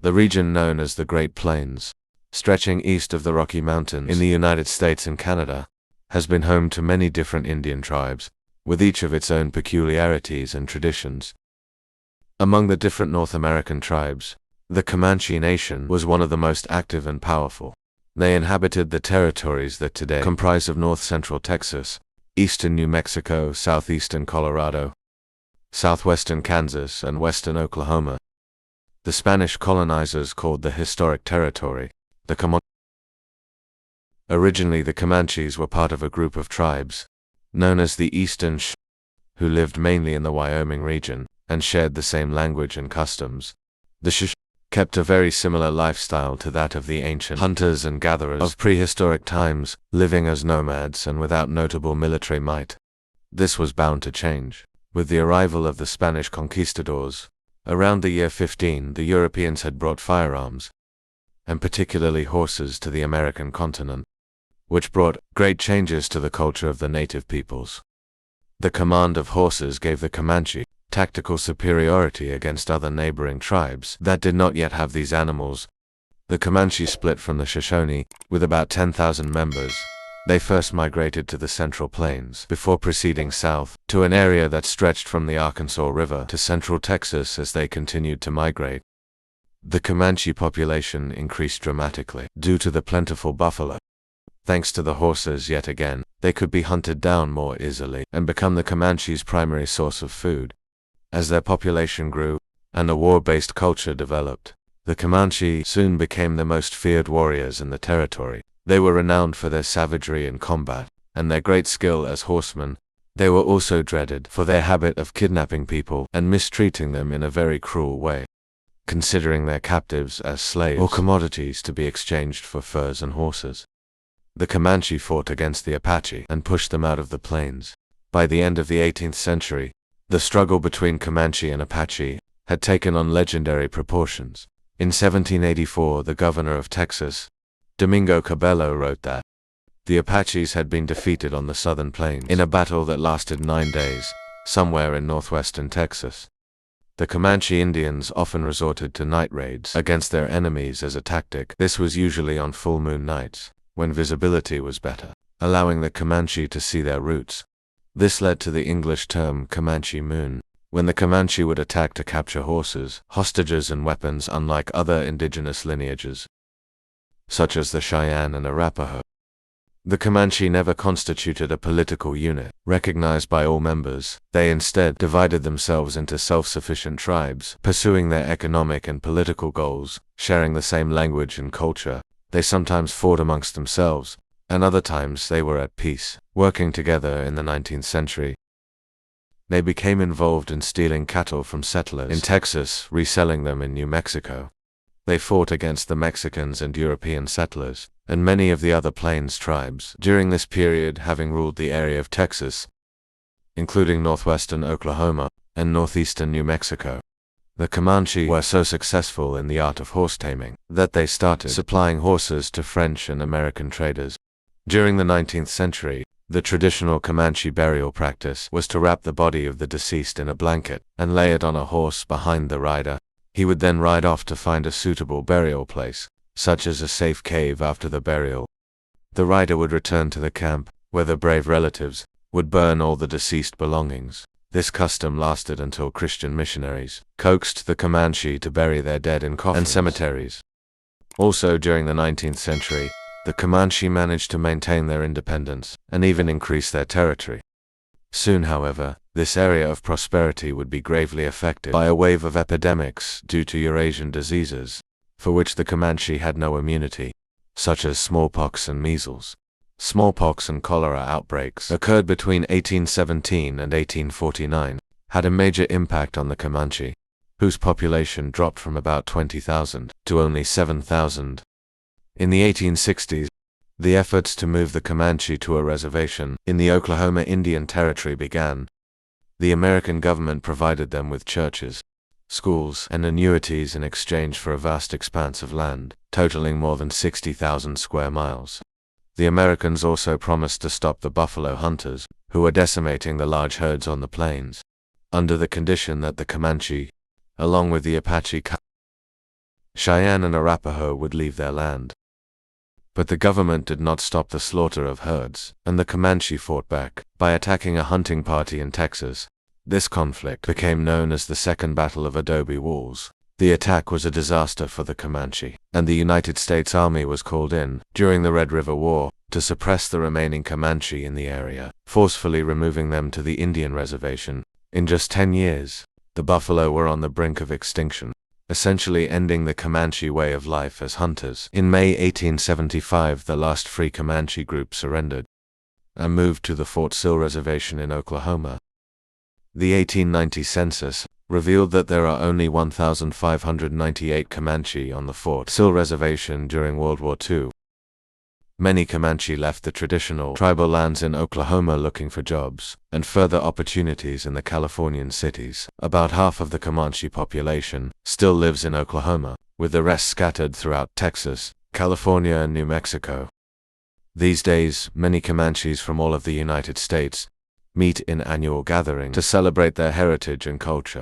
The region known as the Great Plains, stretching east of the Rocky Mountains in the United States and Canada, has been home to many different Indian tribes, with each of its own peculiarities and traditions. Among the different North American tribes, the Comanche Nation was one of the most active and powerful. They inhabited the territories that today comprise of north-central Texas, eastern New Mexico, southeastern Colorado, southwestern Kansas, and western Oklahoma. The Spanish colonizers called the historic territory the Comanche. Originally, the Comanches were part of a group of tribes known as the Eastern Sh, who lived mainly in the Wyoming region and shared the same language and customs. The Sh kept a very similar lifestyle to that of the ancient hunters and gatherers of prehistoric times, living as nomads and without notable military might. This was bound to change. With the arrival of the Spanish conquistadors, around the year 15, the Europeans had brought firearms, and particularly horses, to the American continent, which brought great changes to the culture of the native peoples. The command of horses gave the Comanche tactical superiority against other neighboring tribes that did not yet have these animals. The Comanche split from the Shoshone, with about 10,000 members. They first migrated to the Central Plains before proceeding south to an area that stretched from the Arkansas River to central Texas as they continued to migrate. The Comanche population increased dramatically due to the plentiful buffalo. Thanks to the horses, yet again, they could be hunted down more easily and become the Comanches' primary source of food. As their population grew and a war-based culture developed, the Comanche soon became the most feared warriors in the territory. They were renowned for their savagery in combat and their great skill as horsemen. They were also dreaded for their habit of kidnapping people and mistreating them in a very cruel way, considering their captives as slaves or commodities to be exchanged for furs and horses. The Comanche fought against the Apache and pushed them out of the plains. By the end of the 18th century, the struggle between Comanche and Apache had taken on legendary proportions. In 1784, the governor of Texas, Domingo Cabello, wrote that the Apaches had been defeated on the southern plains in a battle that lasted 9 days, somewhere in northwestern Texas. The Comanche Indians often resorted to night raids against their enemies as a tactic. This was usually on full moon nights, when visibility was better, allowing the Comanche to see their routes. This led to the English term Comanche Moon, when the Comanche would attack to capture horses, hostages, and weapons, unlike other indigenous lineages, such as the Cheyenne and Arapaho. The Comanche never constituted a political unit, recognized by all members. They instead divided themselves into self-sufficient tribes, pursuing their economic and political goals, sharing the same language and culture. They sometimes fought amongst themselves, and other times they were at peace, working together. In the 19th century, they became involved in stealing cattle from settlers in Texas, reselling them in New Mexico. They fought against the Mexicans and European settlers, and many of the other Plains tribes during this period, having ruled the area of Texas, including northwestern Oklahoma and northeastern New Mexico. The Comanche were so successful in the art of horse taming that they started supplying horses to French and American traders. During the 19th century, the traditional Comanche burial practice was to wrap the body of the deceased in a blanket and lay it on a horse behind the rider. He would then ride off to find a suitable burial place, such as a safe cave. After the burial, the rider would return to the camp, where the brave relatives would burn all the deceased belongings. This custom lasted until Christian missionaries coaxed the Comanche to bury their dead in coffins and cemeteries. Also during the 19th century, the Comanche managed to maintain their independence and even increase their territory. Soon, however, this area of prosperity would be gravely affected by a wave of epidemics due to Eurasian diseases, for which the Comanche had no immunity, such as smallpox and measles. Smallpox and cholera outbreaks occurred between 1817 and 1849, had a major impact on the Comanche, whose population dropped from about 20,000 to only 7,000. In the 1860s, the efforts to move the Comanche to a reservation in the Oklahoma Indian Territory began. The American government provided them with churches, schools, and annuities in exchange for a vast expanse of land, totaling more than 60,000 square miles. The Americans also promised to stop the buffalo hunters, who were decimating the large herds on the plains, under the condition that the Comanche, along with the Apache, Cheyenne and Arapaho would leave their land. But the government did not stop the slaughter of herds, and the Comanche fought back by attacking a hunting party in Texas. This conflict became known as the Second Battle of Adobe Walls. The attack was a disaster for the Comanche, and the United States Army was called in during the Red River War to suppress the remaining Comanche in the area, forcefully removing them to the Indian reservation. In just 10 years, the buffalo were on the brink of extinction, essentially ending the Comanche way of life as hunters. In May 1875, the last free Comanche group surrendered and moved to the Fort Sill Reservation in Oklahoma. The 1890 census revealed that there are only 1,598 Comanche on the Fort Sill Reservation during World War II. Many Comanche left the traditional tribal lands in Oklahoma looking for jobs and further opportunities in the Californian cities. About half of the Comanche population still lives in Oklahoma, with the rest scattered throughout Texas, California, and New Mexico. These days, many Comanches from all of the United States meet in annual gatherings to celebrate their heritage and culture.